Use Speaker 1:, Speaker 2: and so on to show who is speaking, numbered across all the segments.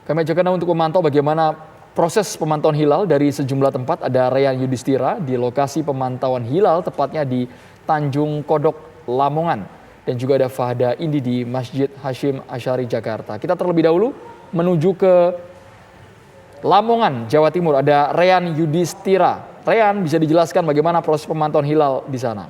Speaker 1: Kami ajak Anda untuk memantau bagaimana proses pemantauan hilal dari sejumlah tempat. Ada Reyan Yudhistira di lokasi pemantauan hilal, tepatnya di Tanjung Kodok, Lamongan. Dan juga ada Fahda Indi di Masjid Hashim Asy'ari, Jakarta. Kita terlebih dahulu menuju ke Lamongan, Jawa Timur. Ada Reyan Yudhistira. Reyan, bisa dijelaskan bagaimana proses pemantauan hilal di sana?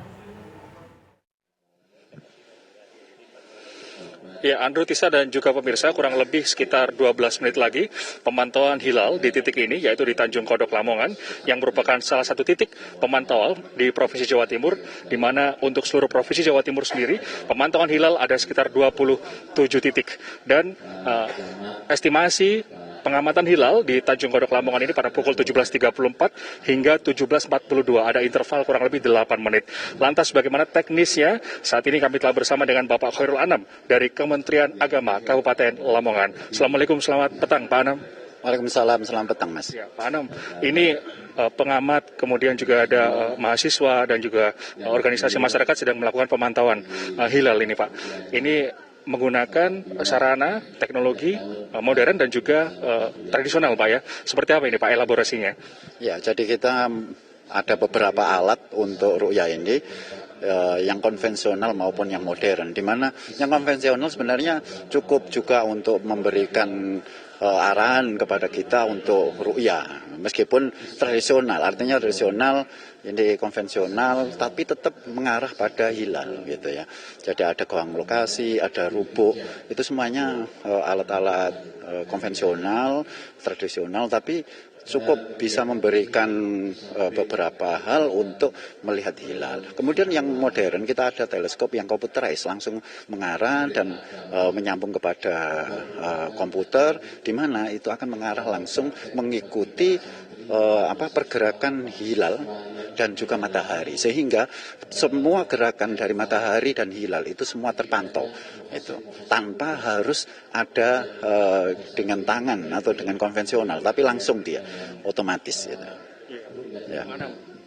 Speaker 2: Ya, Andrew, Tisa, dan juga pemirsa, kurang lebih sekitar 12 menit lagi pemantauan hilal di titik ini, yaitu di Tanjung Kodok, Lamongan, yang merupakan salah satu titik pemantauan di Provinsi Jawa Timur, di mana untuk seluruh Provinsi Jawa Timur sendiri, pemantauan hilal ada sekitar 27 titik. Dan estimasi pengamatan hilal di Tanjung Kodok, Lamongan ini pada pukul 17.34 hingga 17.42. Ada interval kurang lebih 8 menit. Lantas bagaimana teknisnya? Saat ini kami telah bersama dengan Bapak Khairul Anam dari Kementerian Agama Kabupaten Lamongan. Assalamualaikum, selamat petang Pak Anam.
Speaker 3: Waalaikumsalam, selamat petang Mas.
Speaker 2: Ya, Pak Anam, ini pengamat, kemudian juga ada mahasiswa dan juga organisasi masyarakat sedang melakukan pemantauan hilal ini Pak. Ini menggunakan sarana teknologi modern dan juga tradisional Pak ya. Seperti apa ini Pak elaborasinya?
Speaker 3: Ya, jadi kita ada beberapa alat untuk ru'yah ini, yang konvensional maupun yang modern, di mana yang konvensional sebenarnya cukup juga untuk memberikan arahan kepada kita untuk ru'yah, meskipun tradisional, artinya tradisional ini konvensional tapi tetap mengarah pada hilal gitu ya. Jadi ada gawang lokasi, ada rubuk, itu semuanya alat-alat konvensional, tradisional, tapi cukup bisa memberikan beberapa hal untuk melihat hilal. Kemudian yang modern kita ada teleskop yang computerized, langsung mengarah dan menyambung kepada komputer, di mana itu akan mengarah langsung mengikuti pergerakan hilal dan juga matahari, sehingga semua gerakan dari matahari dan hilal itu semua terpantau, itu tanpa harus ada dengan tangan atau dengan konvensional, tapi langsung dia otomatis gitu.
Speaker 2: Ya.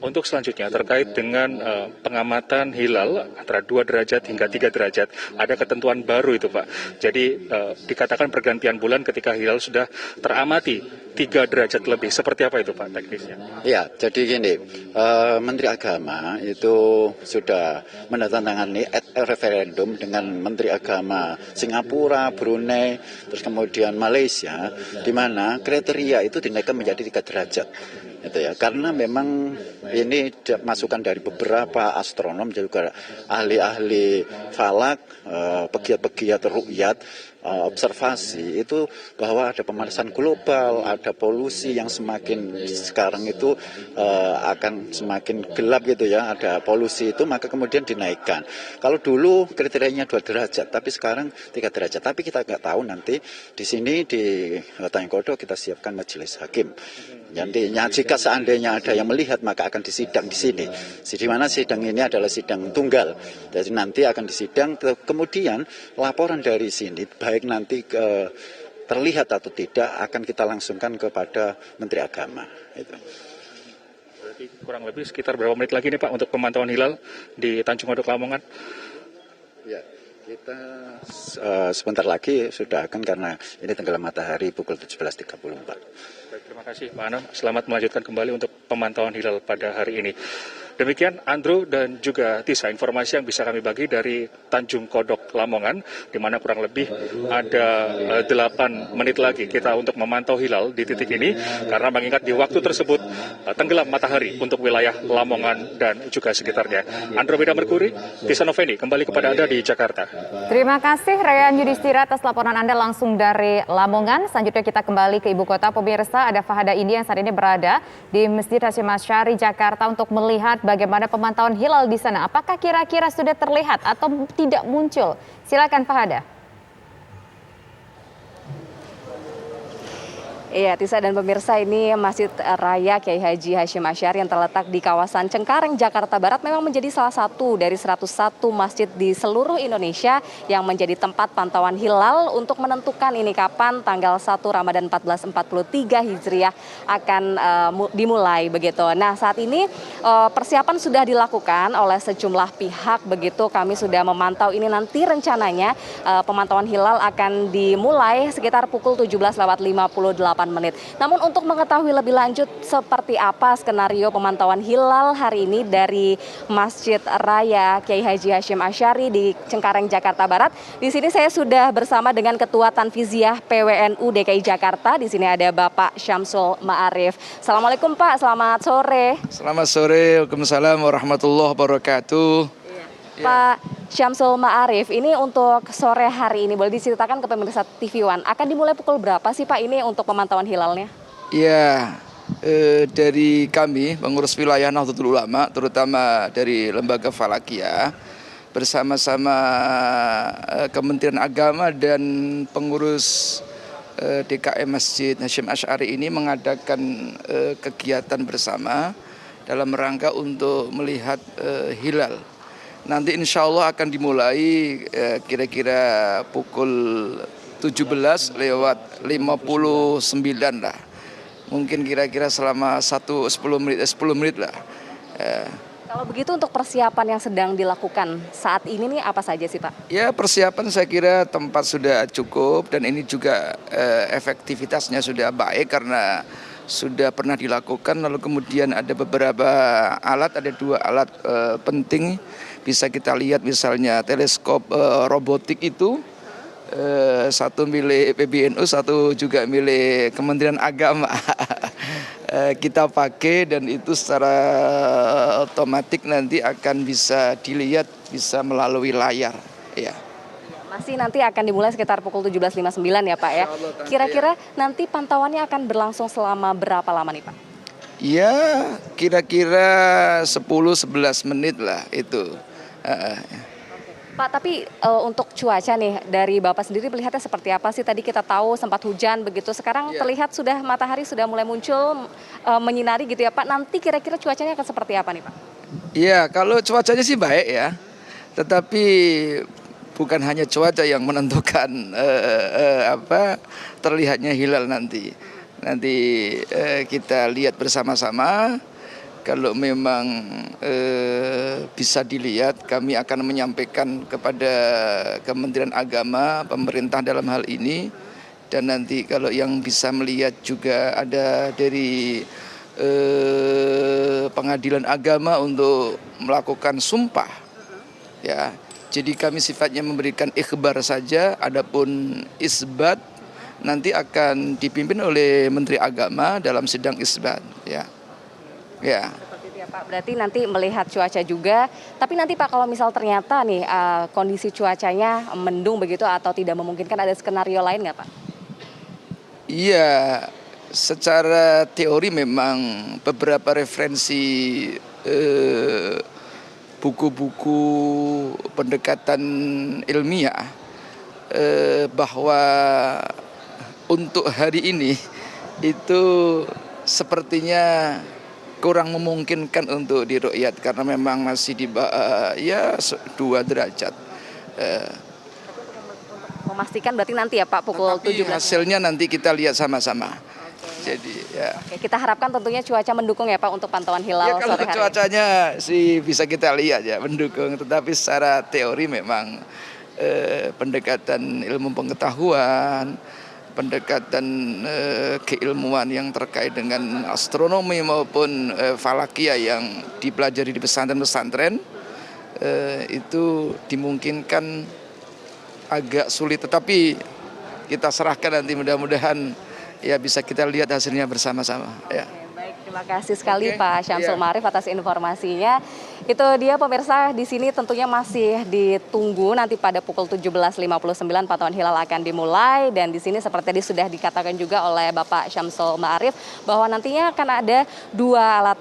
Speaker 2: Untuk selanjutnya terkait dengan pengamatan hilal antara 2 derajat hingga 3 derajat, ada ketentuan baru itu Pak. Jadi dikatakan pergantian bulan ketika hilal sudah teramati 3 derajat lebih. Seperti apa itu Pak teknisnya?
Speaker 3: Ya, jadi gini, Menteri Agama itu sudah menandatangani referendum dengan Menteri Agama Singapura, Brunei, terus kemudian Malaysia, di mana kriteria itu dinaikkan menjadi 3 derajat. Itu ya, karena memang ini masukan dari beberapa astronom, juga ahli-ahli falak, pegiat-pegiat ru'yat, observasi itu bahwa ada pemanasan global, ada polusi yang semakin sekarang itu akan semakin gelap gitu ya, ada polusi itu, maka kemudian dinaikkan. Kalau dulu kriterianya 2 derajat, tapi sekarang 3 derajat. Tapi kita nggak tahu nanti di sini di Tanjung Kodok kita siapkan majelis hakim. Nantinya jika seandainya ada yang melihat maka akan disidang di sini. Di mana sidang ini adalah sidang tunggal. Jadi nanti akan disidang, kemudian laporan dari sini baik nanti terlihat atau tidak akan kita langsungkan kepada Menteri Agama. Itu.
Speaker 2: Berarti kurang lebih sekitar berapa menit lagi nih Pak untuk pemantauan hilal di Tanjung Kodok, Lamongan?
Speaker 3: Ya, kita sebentar lagi sudah akan, karena ini tenggelam matahari pukul 17.34.
Speaker 2: Terima kasih Pak Anam, selamat melanjutkan kembali untuk pemantauan hilal pada hari ini. Demikian Andrew dan juga Tisa, informasi yang bisa kami bagi dari Tanjung Kodok, Lamongan, di mana kurang lebih ada 8 menit lagi kita untuk memantau hilal di titik ini, karena mengingat di waktu tersebut tenggelam matahari untuk wilayah Lamongan dan juga sekitarnya. Andromeda Merkuri, Tisa Noveni, kembali kepada Anda di Jakarta.
Speaker 4: Terima kasih Reyan Yudhistira atas laporan Anda langsung dari Lamongan. Selanjutnya kita kembali ke ibu kota. Pemirsa, ada Fahda Indi yang saat ini berada di Masjid Hashim Asy'ari, Jakarta untuk melihat bagaimana pemantauan hilal di sana. Apakah kira-kira sudah terlihat atau tidak muncul? Silakan Fahda.
Speaker 5: Iya, Tisa dan pemirsa, ini Masjid Raya Kiai Haji Hashim Asy'ari yang terletak di kawasan Cengkareng, Jakarta Barat memang menjadi salah satu dari 101 masjid di seluruh Indonesia yang menjadi tempat pantauan hilal untuk menentukan ini kapan tanggal 1 Ramadan 1443 Hijriah akan dimulai begitu. Nah, saat ini persiapan sudah dilakukan oleh sejumlah pihak begitu. Kami sudah memantau ini, nanti rencananya pemantauan hilal akan dimulai sekitar pukul 17.58 menit. Namun untuk mengetahui lebih lanjut seperti apa skenario pemantauan hilal hari ini dari Masjid Raya Kiai Haji Hashim Asy'ari di Cengkareng, Jakarta Barat. Di sini saya sudah bersama dengan Ketua Tanfiziah PWNU DKI Jakarta. Di sini ada Bapak Syamsul Ma'arif. Assalamualaikum Pak, selamat sore.
Speaker 6: Selamat sore, Waalaikumsalam warahmatullahi wabarakatuh.
Speaker 5: Pak Syamsul Ma'arif, ini untuk sore hari ini boleh diceritakan ke pemirsa TV One, akan dimulai pukul berapa sih Pak ini untuk pemantauan hilalnya?
Speaker 6: Ya, dari kami pengurus wilayah Nahdlatul Ulama, terutama dari Lembaga Falakiyah, bersama-sama Kementerian Agama dan pengurus DKM Masjid Hashim Asy'ari ini mengadakan kegiatan bersama dalam rangka untuk melihat hilal. Nanti insya Allah akan dimulai kira-kira pukul 17:59 lah. Mungkin kira-kira selama 10 menit lah.
Speaker 5: Kalau begitu untuk persiapan yang sedang dilakukan saat ini nih apa saja sih Pak?
Speaker 6: Ya, persiapan saya kira tempat sudah cukup dan ini juga efektivitasnya sudah baik karena sudah pernah dilakukan. Lalu kemudian ada beberapa alat, ada 2 alat penting bisa kita lihat, misalnya teleskop robotik itu, satu milik PBNU, satu juga milik Kementerian Agama. Kita pakai dan itu secara otomatis nanti akan bisa dilihat, bisa melalui layar. Ya.
Speaker 5: Masih nanti akan dimulai sekitar pukul 17.59 ya Pak ya. Kira-kira nanti pantauannya akan berlangsung selama berapa lama nih Pak?
Speaker 6: Ya, kira-kira 10-11 menit lah itu.
Speaker 5: Pak, tapi untuk cuaca nih dari Bapak sendiri melihatnya seperti apa sih? Tadi kita tahu sempat hujan begitu, sekarang terlihat sudah matahari sudah mulai muncul menyinari gitu ya Pak. Nanti kira-kira cuacanya akan seperti apa nih Pak?
Speaker 6: Iya, kalau cuacanya sih baik ya, tetapi bukan hanya cuaca yang menentukan terlihatnya hilal nanti. Nanti kita lihat bersama-sama. Kalau memang bisa dilihat, kami akan menyampaikan kepada Kementerian Agama, pemerintah dalam hal ini. Dan nanti kalau yang bisa melihat juga ada dari Pengadilan Agama untuk melakukan sumpah. Ya, jadi kami sifatnya memberikan ikhbar saja, adapun isbat nanti akan dipimpin oleh Menteri Agama dalam sidang isbat. Ya. Ya.
Speaker 5: Seperti itu ya Pak, berarti nanti melihat cuaca juga, tapi nanti Pak kalau misal ternyata nih kondisi cuacanya mendung begitu atau tidak memungkinkan, ada skenario lain nggak Pak?
Speaker 6: Iya, secara teori memang beberapa referensi buku-buku pendekatan ilmiah bahwa untuk hari ini itu sepertinya kurang memungkinkan untuk diru'yat karena memang masih di ya 2 derajat.
Speaker 5: Memastikan berarti nanti ya Pak pukul 17.
Speaker 6: Hasilnya nanti kita lihat sama-sama. Jadi ya.
Speaker 5: Oke, kita harapkan tentunya cuaca mendukung ya Pak untuk pantauan hilal
Speaker 6: Ya, kalau
Speaker 5: sore hari.
Speaker 6: cuacanya sih bisa kita lihat ya mendukung, tetapi secara teori memang pendekatan ilmu pengetahuan, pendekatan keilmuan yang terkait dengan astronomi maupun falakiyah yang dipelajari di pesantren-pesantren itu dimungkinkan agak sulit, tetapi kita serahkan nanti, mudah-mudahan ya bisa kita lihat hasilnya bersama-sama. Ya.
Speaker 5: Baik, terima kasih sekali Pak Syamsul Ma'arif atas informasinya. Itu dia pemirsa, di sini tentunya masih ditunggu nanti pada pukul 17.59 pantauan hilal akan dimulai, dan di sini seperti tadi sudah dikatakan juga oleh Bapak Syamsul Ma'arif bahwa nantinya akan ada 2 alat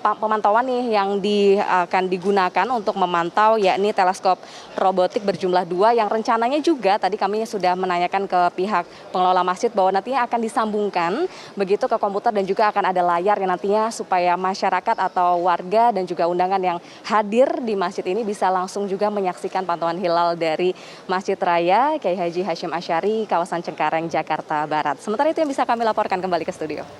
Speaker 5: pemantauan nih yang akan digunakan untuk memantau, yakni teleskop robotik berjumlah 2 yang rencananya juga tadi kami sudah menanyakan ke pihak pengelola masjid bahwa nantinya akan disambungkan begitu ke komputer, dan juga akan ada layar yang nantinya supaya masyarakat atau warga dan juga undangan yang hadir di masjid ini bisa langsung juga menyaksikan pantauan hilal dari Masjid Raya Kiai Haji Hashim Asy'ari, kawasan Cengkareng, Jakarta Barat. Sementara itu yang bisa kami laporkan, kembali ke studio.